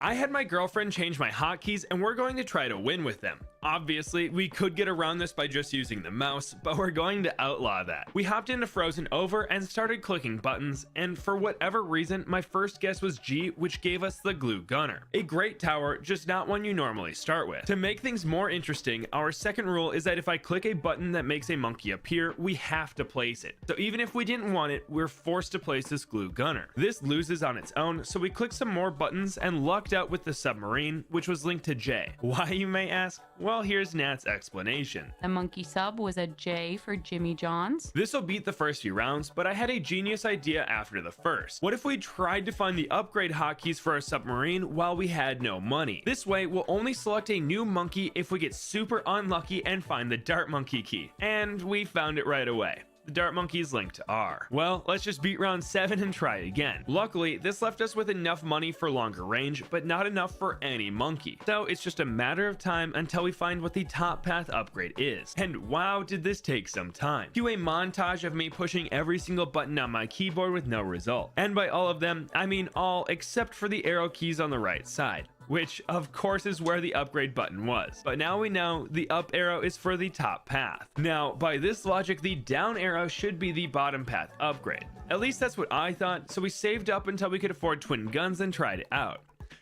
I had my girlfriend change my hotkeys and we're going to try to win with them. Obviously, we could get around this by just using the mouse, but we're going to outlaw that. We hopped into Frozen Over and started clicking buttons, and for whatever reason, my first guess was G, which gave us the glue gunner. A great tower, just not one you normally start with. To make things more interesting, our second rule is that if I click a button that makes a monkey appear, we have to place it. So even if we didn't want it, we're forced to place this glue gunner. This loses on its own, so we clicked some more buttons and lucked out with the submarine, which was linked to J. Why, you may ask? Well, here's Nat's explanation. The monkey sub was a J for Jimmy John's. This'll beat the first few rounds, but I had a genius idea after the first. What if we tried to find the upgrade hotkeys for our submarine while we had no money? This way, we'll only select a new monkey if we get super unlucky and find the dart monkey key. And we found it right away. The dart monkey is linked to R. Well, let's just beat round 7 and try it again. Luckily, this left us with enough money for longer range, but not enough for any monkey. So it's just a matter of time until we find what the top path upgrade is. And wow, did this take some time. Cue a montage of me pushing every single button on my keyboard with no result. And by all of them, I mean all except for the arrow keys on the right side, which of course is where the upgrade button was. But now we know the up arrow is for the top path. Now, by this logic, the down arrow should be the bottom path upgrade. At least that's what I thought, so we saved up until we could afford twin guns and tried it out.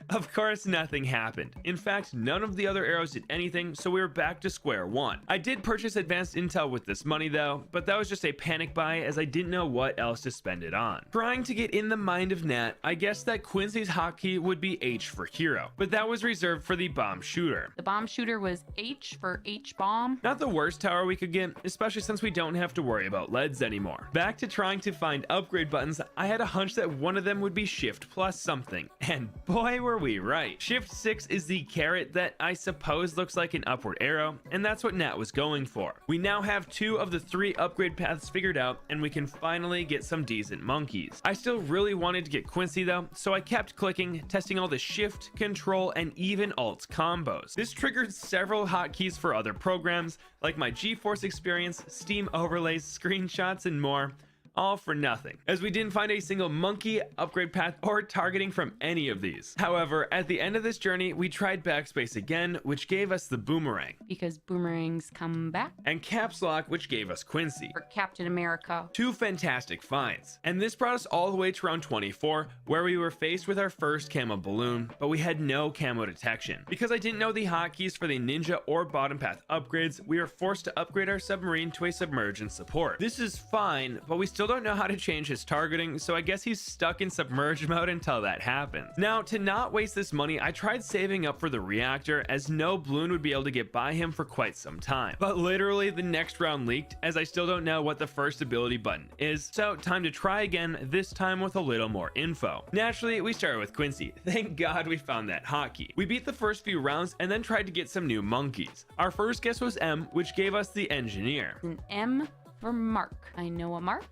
Of course, nothing happened. In fact, none of the other arrows did anything, so we were back to square one. I did purchase advanced intel with this money though, but that was just a panic buy as I didn't know what else to spend it on. Trying to get in the mind of Nat, I guessed that Quincy's hotkey would be H for hero, but that was reserved for the bomb shooter. The bomb shooter was H for Hbomb. Not the worst tower we could get, especially since we don't have to worry about leads anymore. Back to trying to find upgrade buttons, I had a hunch that one of them would be shift plus something, and boy were we right. Shift 6 is the carrot that I suppose looks like an upward arrow, and that's what Nat was going for. We now have 2 of the 3 upgrade paths figured out, and we can finally get some decent monkeys. I still really wanted to get Quincy though, so I kept clicking, testing all the shift, control, and even alt combos. This triggered several hotkeys for other programs, like my GeForce experience, Steam overlays, screenshots, and more. All for nothing, as we didn't find a single monkey, upgrade path, or targeting from any of these. However, at the end of this journey, we tried backspace again, which gave us the boomerang. Because boomerangs come back. And caps lock, which gave us Quincy. For Captain America. 2 fantastic finds. And this brought us all the way to round 24, where we were faced with our first camo balloon, but we had no camo detection. Because I didn't know the hotkeys for the ninja or bottom path upgrades, we were forced to upgrade our submarine to a submergence support. This is fine, but we still don't know how to change his targeting, so I guess he's stuck in submerged mode until that happens. Now, to not waste this money, I tried saving up for the reactor, as no balloon would be able to get by him for quite some time. But literally, the next round leaked, as I still don't know what the first ability button is, so time to try again, this time with a little more info. Naturally, we started with Quincy. Thank God we found that hotkey. We beat the first few rounds and then tried to get some new monkeys. Our first guess was M, which gave us the engineer. An M for Mark. I know a Mark.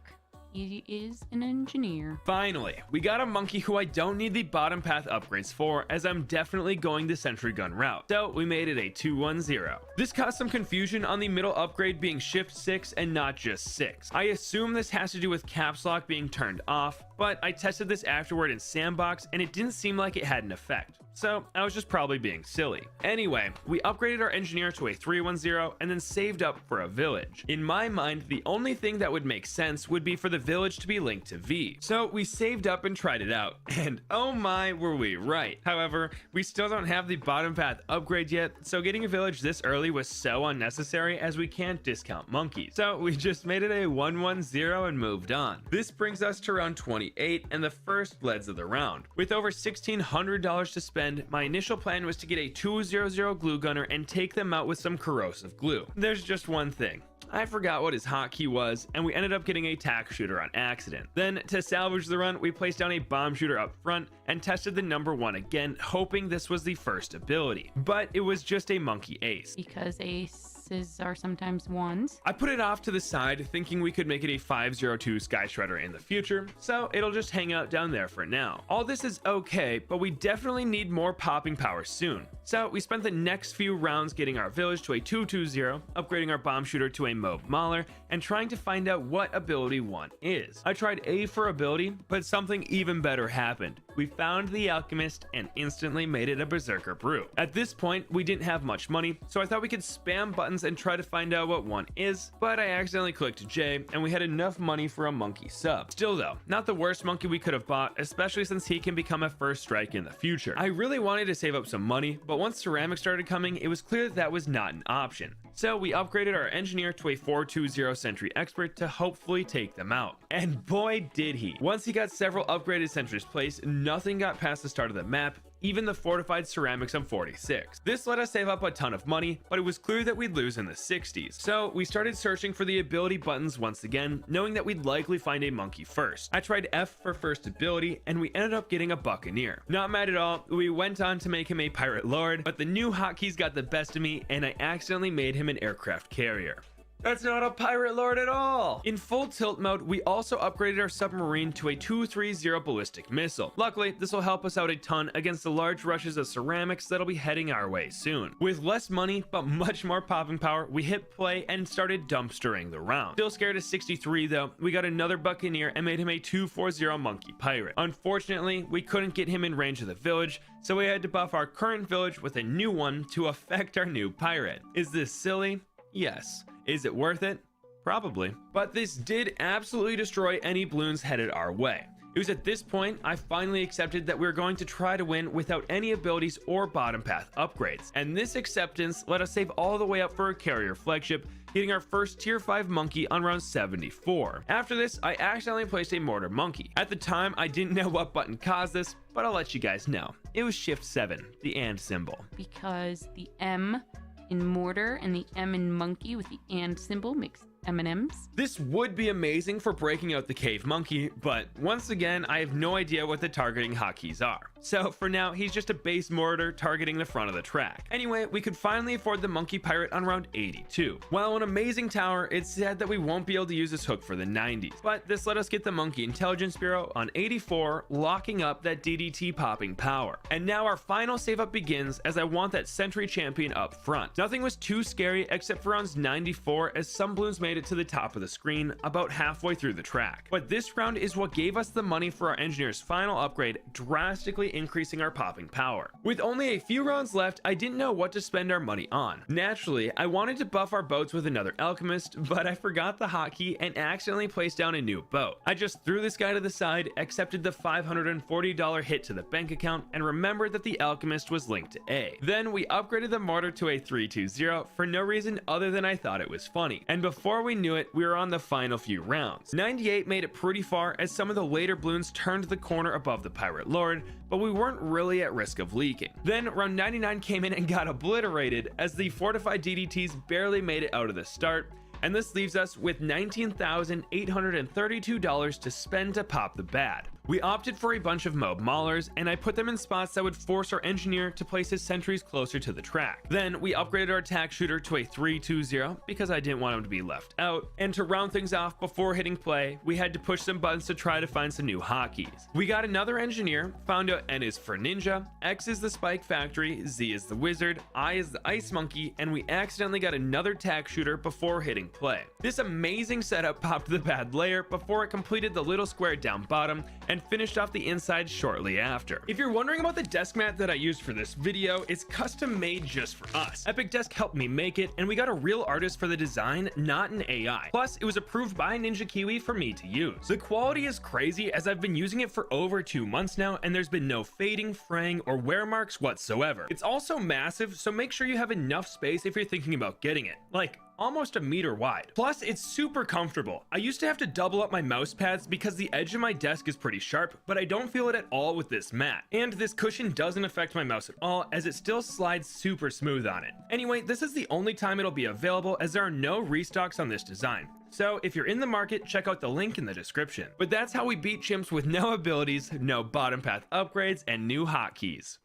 He is an engineer. Finally, we got a monkey who I don't need the bottom path upgrades for, as I'm definitely going the sentry gun route. So we made it a 2-1-0. This caused some confusion on the middle upgrade being shift 6 and not just 6. I assume this has to do with caps lock being turned off, but I tested this afterward in Sandbox and it didn't seem like it had an effect. So I was just probably being silly. Anyway, we upgraded our engineer to a 3-1-0 and then saved up for a village. In my mind, the only thing that would make sense would be for the village to be linked to V. So we saved up and tried it out, and oh my, were we right. However, we still don't have the bottom path upgrade yet, so getting a village this early was so unnecessary as we can't discount monkeys. So we just made it a 1-1-0 and moved on. This brings us to round 28 and the first leads of the round. With over $1,600 to spend, my initial plan was to get a 200 glue gunner and take them out with some corrosive glue. There's just one thing. I forgot what his hotkey was, and we ended up getting a tack shooter on accident. Then, to salvage the run, we placed down a bomb shooter up front and tested the number 1 again, hoping this was the first ability. But it was just a monkey ace. Because aces are sometimes ones. I put it off to the side, thinking we could make it a 502 Sky Shredder in the future, so it'll just hang out down there for now. All this is okay, but we definitely need more popping power soon. So we spent the next few rounds getting our village to a 2-2-0, upgrading our bomb shooter to a mob mauler, and trying to find out what ability 1 is. I tried A for ability, but something even better happened. We found the alchemist and instantly made it a berserker brew. At this point, we didn't have much money, so I thought we could spam buttons and try to find out what 1 is, but I accidentally clicked J and we had enough money for a monkey sub. Still though, not the worst monkey we could have bought, especially since he can become a first strike in the future. I really wanted to save up some money, but once ceramics started coming, it was clear that was not an option. So we upgraded our engineer to a 4-2-0 sentry expert to hopefully take them out. And boy did he. Once he got several upgraded sentries placed, nothing got past the start of the map, even the fortified ceramics on 46. This let us save up a ton of money, but it was clear that we'd lose in the 60s. So we started searching for the ability buttons once again, knowing that we'd likely find a monkey first. I tried F for first ability, and we ended up getting a buccaneer. Not mad at all, we went on to make him a pirate lord, but the new hotkeys got the best of me, and I accidentally made him an aircraft carrier. That's not a pirate lord at all! In full tilt mode, we also upgraded our submarine to a 2-3-0 ballistic missile. Luckily, this will help us out a ton against the large rushes of ceramics that'll be heading our way soon. With less money, but much more popping power, we hit play and started dumpstering the round. Still scared of 63 though, we got another buccaneer and made him a 2-4-0 monkey pirate. Unfortunately, we couldn't get him in range of the village, so we had to buff our current village with a new one to affect our new pirate. Is this silly? Yes. Is it worth it? Probably. But this did absolutely destroy any balloons headed our way. It was at this point I finally accepted that we were going to try to win without any abilities or bottom path upgrades. And this acceptance let us save all the way up for a carrier flagship, getting our first tier 5 monkey on round 74. After this, I accidentally placed a mortar monkey. At the time, I didn't know what button caused this, but I'll let you guys know. It was shift 7, the and symbol. Because the M in mortar and the M in monkey with the and symbol makes M&Ms. This would be amazing for breaking out the cave monkey, but once again, I have no idea what the targeting hotkeys are. So for now, he's just a base mortar targeting the front of the track. Anyway, we could finally afford the monkey pirate on round 82. While an amazing tower, it's sad that we won't be able to use this hook for the 90s, but this let us get the monkey intelligence bureau on 84, locking up that DDT popping power. And now our final save up begins, as I want that sentry champion up front. Nothing was too scary except for rounds 94, as some balloons made it to the top of the screen about halfway through the track. But this round is what gave us the money for our engineer's final upgrade, drastically increasing our popping power. With only a few rounds left, I didn't know what to spend our money on. Naturally, I wanted to buff our boats with another alchemist, but I forgot the hotkey and accidentally placed down a new boat. I just threw this guy to the side, accepted the $540 hit to the bank account, and remembered that the alchemist was linked to A. Then we upgraded the mortar to a 3-2-0 for no reason other than I thought it was funny. And before we knew it, we were on the final few rounds. 98 made it pretty far as some of the later balloons turned the corner above the pirate lord, but we weren't really at risk of leaking. Then round 99 came in and got obliterated as the fortified DDTs barely made it out of the start, and this leaves us with $19,832 to spend to pop the bad. We opted for a bunch of mob maulers, and I put them in spots that would force our engineer to place his sentries closer to the track. Then we upgraded our attack shooter to a 3-2-0 because I didn't want him to be left out, and to round things off before hitting play, we had to push some buttons to try to find some new hotkeys. We got another engineer, found out N is for ninja, X is the spike factory, Z is the wizard, I is the ice monkey, and we accidentally got another attack shooter before hitting play. This amazing setup popped the bad layer before it completed the little square down bottom and finished off the inside shortly after. If you're wondering about the desk mat that I used for this video, it's custom made just for us. Epic Desk helped me make it, and we got a real artist for the design, not an AI. Plus, it was approved by Ninja Kiwi for me to use. The quality is crazy as I've been using it for over 2 months now, and there's been no fading, fraying, or wear marks whatsoever. It's also massive, so make sure you have enough space if you're thinking about getting it. Like, almost 1 meter wide. Plus, it's super comfortable. I used to have to double up my mouse pads because the edge of my desk is pretty sharp, but I don't feel it at all with this mat. And this cushion doesn't affect my mouse at all, as it still slides super smooth on it. Anyway, this is the only time it'll be available, as there are no restocks on this design. So if you're in the market, check out the link in the description. But that's how we beat chimps with no abilities, no bottom path upgrades, and new hotkeys.